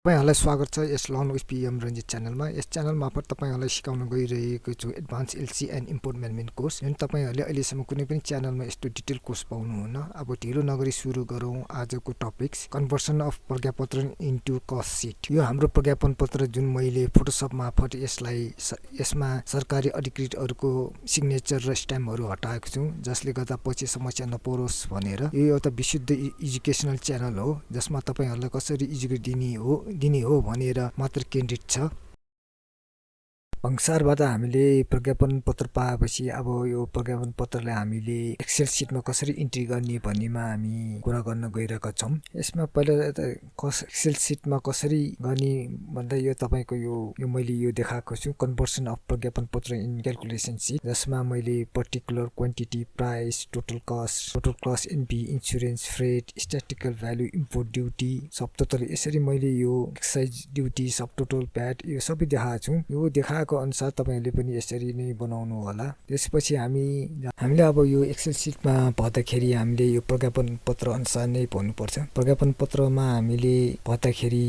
तपाईहरुलाई स्वागत छ यस लर्न विथ पीएम रञ्जित च्यानलमा। यस च्यानल मार्फत तपाईहरुलाई सिकाउन गइरहेको छु advance LC and import management course, जुन तपाईहरुले अहिलेसम्म कुनै पनि च्यानलमा यस्तो डिटेल कोर्स पाउनुहुन्न। अब ढिलो नगरी सुरु गरौँ आजको टपिक्स, कन्भर्सन अफ प्रज्ञापत्र इन्टु कस्ट सिट। यो हाम्रो प्रज्ञापन पत्र जुन मैले फोटोसप मार्फत यसमा सरकारी अधिकृतहरुको सिग्नेचर र स्ट्याम्पहरु हटाएको छु, जसले गर्दा पछि समस्या नपरोस् भनेर। यो एउटा विशुद्ध एजुकेसनल च्यानल हो, जसमा तपाईहरुलाई कसरी एजुकेसन दिने हो भनेर मात्र केन्द्रित छ। भन्सारबाट हामीले प्रज्ञापन पत्र पाएपछि अब यो प्रज्ञापन पत्रलाई हामीले एक्सेल सिटमा कसरी इन्ट्री गर्ने भन्नेमा हामी कुरा गर्न गइरहेका छौँ। यसमा पहिला एक्सेल सिटमा कसरी गर्ने भन्दा यो तपाईको यो मैले यो देखाएको छु कन्भर्सन अफ प्रज्ञापन पत्र इन क्याल्कुलेसन सिट, जसमा मैले particular quantity, price, total cost, NP, insurance, freight, statistical value, import duty, subtotal, यसरी मैले यो excise duty, subtotal, VAT, यो सबै देखाएको छु। यो देखाएको अनुसार तपाईहरुले पनि यसरी नै बनाउनु होला। त्यसपछि हामीले अब यो एक्सेल सिटमा भर्दाखेरि हामीले यो प्रज्ञापन पत्र अनुसार नै भर्नुपर्छ। प्रज्ञापन पत्रमा हामीले भर्दाखेरि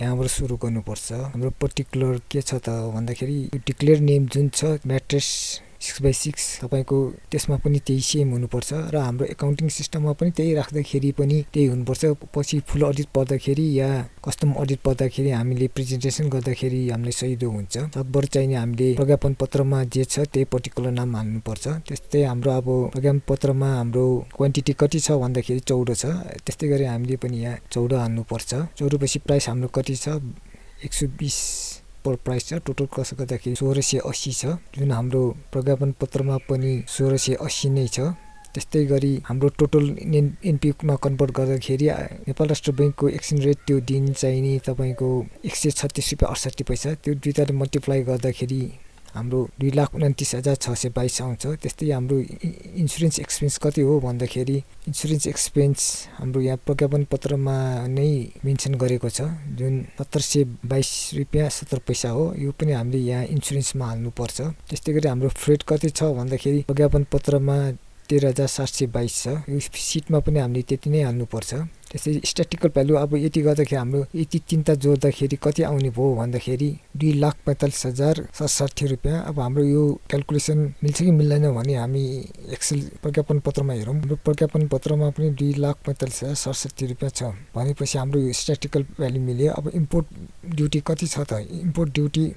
यहाँबाट सुरु गर्नुपर्छ। हाम्रो पर्टिकुलर के छ त भन्दाखेरि डिक्लेयर नेम जुन छ म्याट्रिक्स 6x6 तपाईको त्यसमा पनि त्यही सेम हुनुपर्छ र हाम्रो एकाउन्टिङ सिस्टममा पनि त्यही राख्दाखेरि पनि त्यही हुनुपर्छ। पछि फुल अडिट पर्दाखेरि या कस्टम अडिट पर्दाखेरि हामीले प्रेजेन्टेसन गर्दाखेरि हामीलाई सजिलो हुन्छ। सकभर चाहिने हामीले प्रज्ञापन पत्रमा जे छ त्यही पर्टिकुलर नाम हाल्नुपर्छ। त्यस्तै हाम्रो अब प्रज्ञापन पत्रमा हाम्रो क्वान्टिटी कति छ भन्दाखेरि 14 छ, त्यस्तै गरी हामीले पनि यहाँ 14 हाल्नुपर्छ। 14 पछि प्राइस हाम्रो कति छ 120 पर प्राइस छ। टोटल कस्ट गर्दाखेरि 1680 छ, जुन हाम्रो प्रज्ञापन पत्रमा पनि 1680 नै छ। त्यस्तै गरी हाम्रो टोटल एनपीमा कन्भर्ट गर्दाखेरि नेपाल राष्ट्र बैंकको एक्सचेन्ज रेट त्यो दिन चाहिने तपाईको 136 रुपैयाँ 68 पैसा, त्यो दुईटाले मल्टिप्लाई गर्दाखेरि हाम्रो 2,29,622 आउँछ। त्यस्तै हाम्रो इन्सुरेन्स एक्सपेन्स कति हो भन्दाखेरि इन्सुरेन्स एक्सपेन्स हाम्रो यहाँ प्रज्ञापन पत्रमा नै मेन्सन गरेको छ, जुन 1722 रुपैयाँ 70 पैसा हो। यो पनि हामीले यहाँ इन्सुरेन्समा हाल्नुपर्छ। त्यस्तै गरी हाम्रो फ्रेट कति छ भन्दाखेरि प्रज्ञापन पत्रमा 13,722 छ, यो सिटमा पनि हामीले त्यति नै हाल्नुपर्छ। त्यसै स्ट्याटिकल भ्यालु अब यति गर्दाखेरि हाम्रो यति तीनटा जोड्दाखेरि कति आउने भयो भन्दाखेरि 2,45,067 रुपैयाँ। अब हाम्रो यो क्याल्कुलेसन मिल्छ कि मिल्दैन भने हामी एक्सेल प्रज्ञापन पत्रमा हेरौँ। हाम्रो प्रज्ञापन पत्रमा पनि 2,45,067 रुपैयाँ छ भनेपछि हाम्रो यो स्ट्याटिकल भ्यालु मिल्यो। अब इम्पोर्ट ड्युटी कति छ त, इम्पोर्ट ड्युटी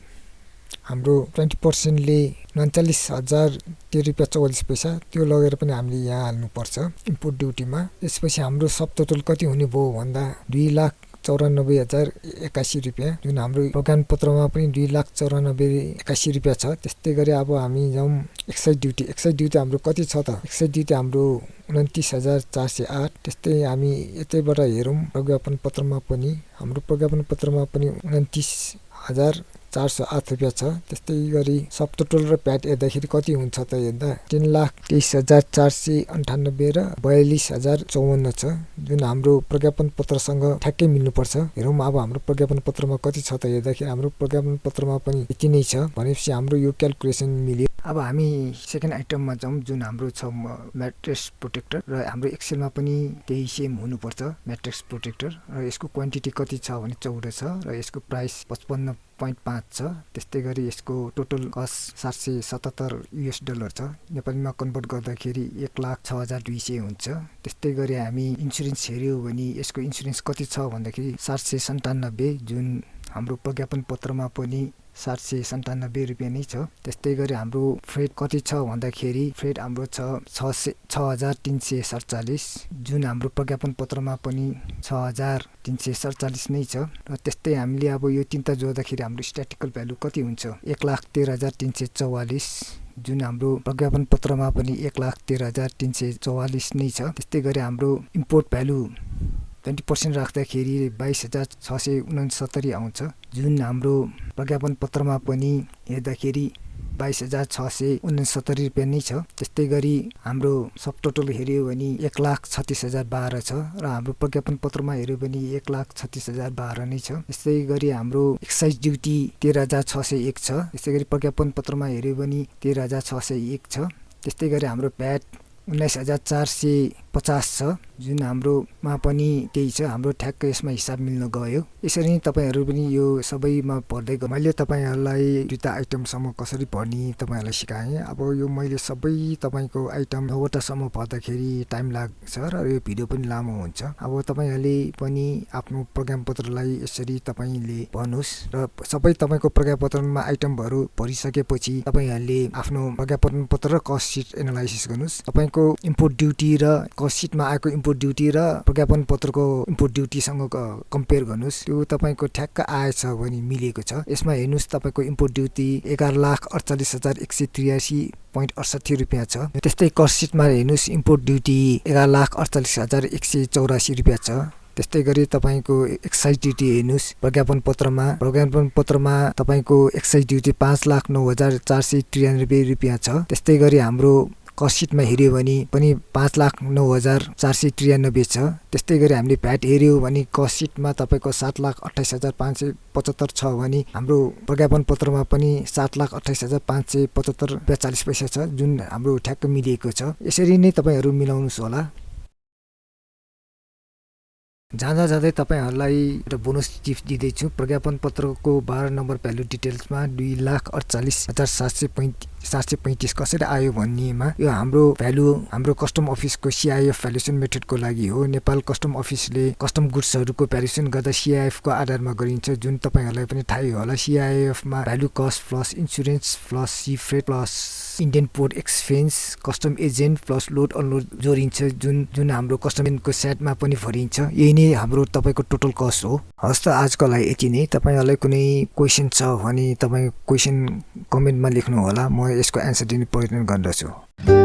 हाम्रो 20%ले 39,013 रुपैयाँ 44 पैसा, त्यो लगेर पनि हामीले यहाँ हाल्नुपर्छ इम्पोर्ट ड्युटीमा। त्यसपछि हाम्रो सब टोटल कति हुने भयो भन्दा 2,94,081 रुपैयाँ, जुन हाम्रो प्रज्ञापन पत्रमा पनि 2,94,081 रुपैयाँ छ। त्यस्तै गरी अब हामी जाउँ एक्साइज ड्युटी हाम्रो कति छ त, एक्साइज ड्युटी हाम्रो 29,408। त्यस्तै हामी यतैबाट हेरौँ प्रज्ञापन पत्रमा पनि हाम्रो प्रज्ञापन पत्रमा पनि 29,408 रुपैयाँ छ। त्यस्तै गरी सब टोटल र प्याट हेर्दाखेरि कति हुन्छ त हेर्दा 10,23,498 र 42,054 छ, जुन हाम्रो प्रज्ञापन पत्रसँग ठ्याक्कै मिल्नुपर्छ। हेरौँ अब हाम्रो प्रज्ञापन पत्रमा कति छ त हेर्दाखेरि हाम्रो प्रज्ञापन पत्रमा पनि यति नै छ भनेपछि हाम्रो यो क्याल्कुलेसन मिल्यो। अब हामी सेकेन्ड आइटममा जाउँ, जुन हाम्रो छ म्याट्रिक्स प्रोटेक्टर, र हाम्रो एक्सेलमा पनि त्यही सेम हुनुपर्छ म्याट्रिक्स प्रोटेक्टर, र यसको क्वान्टिटी कति छ भने 14 छ र यसको प्राइस 55.5 छ। त्यस्तै गरी यसको टोटल कस्ट $777 छ, नेपालीमा कन्भर्ट गर्दाखेरि 1,06,200 हुन्छ। त्यस्तै गरी हामी इन्सुरेन्स हेऱ्यौँ भने यसको इन्सुरेन्स कति छ भन्दाखेरि 797, जुन हाम्रो प्रज्ञापन पत्रमा पनि 797 रुपैयाँ नै छ। त्यस्तै गरी हाम्रो फ्रेट कति छ भन्दाखेरि फ्रेट हाम्रो छ 6,347, जुन हाम्रो प्रज्ञापन पत्रमा पनि 6,347 नै छ। र त्यस्तै हामीले अब यो तीनटा जोड्दाखेरि हाम्रो स्ट्याटिकल भ्यालु कति हुन्छ 1,13,344, जुन हाम्रो प्रज्ञापन पत्रमा पनि 1,13,344 नै छ। त्यस्तै गरी हाम्रो इम्पोर्ट भ्यालु 20% राख्दाखेरि 22,669 आउँछ, जुन हाम्रो प्रज्ञापन पत्रमा पनि हेर्दाखेरि 22,669 रुपैयाँ नै छ। त्यस्तै गरी हाम्रो सब टोटल हेऱ्यो भने 1,36,012 छ र हाम्रो प्रज्ञापन पत्रमा हेऱ्यो भने 1,36,012 नै छ। त्यस्तै गरी हाम्रो एक्साइज ड्युटी 13,601 छ। त्यस्तै गरी प्रज्ञापन पत्रमा हेऱ्यो भने 13,601 छ। त्यस्तै गरी हाम्रो प्याट 19,485 50 छ, जुन हाम्रोमा पनि त्यही छ। हाम्रो ठ्याक्क यसमा हिसाब मिल्न गयो। यसरी नै तपाईहरू पनि यो सबैमा पढ्दै गयो। मैले तपाईहरूलाई दुईटा आइटमसम्म कसरी पढ्ने तपाईहरूलाई सिकाएँ। अब यो मैले सबै तपाईँको आइटम 9वटासम्म पढ्दाखेरि टाइम लाग्छ र यो भिडियो पनि लामो हुन्छ। अब तपाईँहरूले पनि आफ्नो प्रज्ञापन पत्रलाई यसरी तपाईँले पढ्नुहोस् र सबै तपाईँको प्रज्ञापन पत्रमा आइटमहरू भरिसकेपछि तपाईँहरूले आफ्नो प्रज्ञापन पत्र र कस्ट सिट एनालाइसिस गर्नुहोस्। तपाईँको इम्पोर्ट ड्युटी र कस्ट सिटमा आएको इम्पोर्ट ड्युटी र प्रज्ञापन पत्रको इम्पोर्ट ड्युटीसँग कम्पेयर गर्नुहोस्। त्यो तपाईँको ठ्याक्क आएछ भने मिलेको छ। यसमा हेर्नुहोस्, तपाईँको इम्पोर्ट ड्युटी 11,48,183.68 रुपियाँ छ। त्यस्तै कस्ट सिटमा हेर्नुहोस्, इम्पोर्ट ड्युटी 11,48,184 रुपियाँ छ। त्यस्तै गरी तपाईँको एक्साइज ड्युटी हेर्नुहोस्, प्रज्ञापन पत्रमा तपाईँको एक्साइज ड्युटी 5,09,493 रुपियाँ छ। त्यस्तै गरी हाम्रो कस्ट सिटमा हेऱ्यो भने पनि 5,09,493 छ। त्यस्तै गरी हामीले भ्याट हेऱ्यो भने कस्ट सिटमा तपाईँको 7,28,575 छ भने हाम्रो प्रज्ञापन पत्रमा पनि 7,28,575.40 पैसा छ, जुन हाम्रो ठ्याक्क मिलिएको छ। यसरी नै तपाईँहरू मिलाउनुहोस् होला। जाँदै तपाईँहरूलाई एउटा बोनस टिप्स दिँदैछु। प्रज्ञापन पत्रको 12 नम्बर भ्यालु डिटेल्समा 2,48,735 कसरी आयो भन्नेमा यो हाम्रो भ्यालु हाम्रो कस्टम अफिसको CIF भ्यालुएसन मेथडको लागि हो। नेपाल कस्टम अफिसले कस्टम गुड्सहरूको भ्यालुएसन गर्दा CIF को आधारमा गरिन्छ, जुन तपाईँहरूलाई पनि थाहै होला। CIF मा value cost plus insurance plus C freight plus Indian port expense custom agent plus load unload जोडिन्छ, जुन हाम्रो कस्टमको सेटमा पनि भरिन्छ। यही नै हाम्रो तपाईँको टोटल कस्ट हो। हस् त, आजको लागि यति नै। तपाईँहरूलाई कुनै क्वेसन छ भने तपाईँ क्वेसन कमेन्टमा लेख्नु होला, म यसको एन्सर दिने प्रयत्न गर्दछु।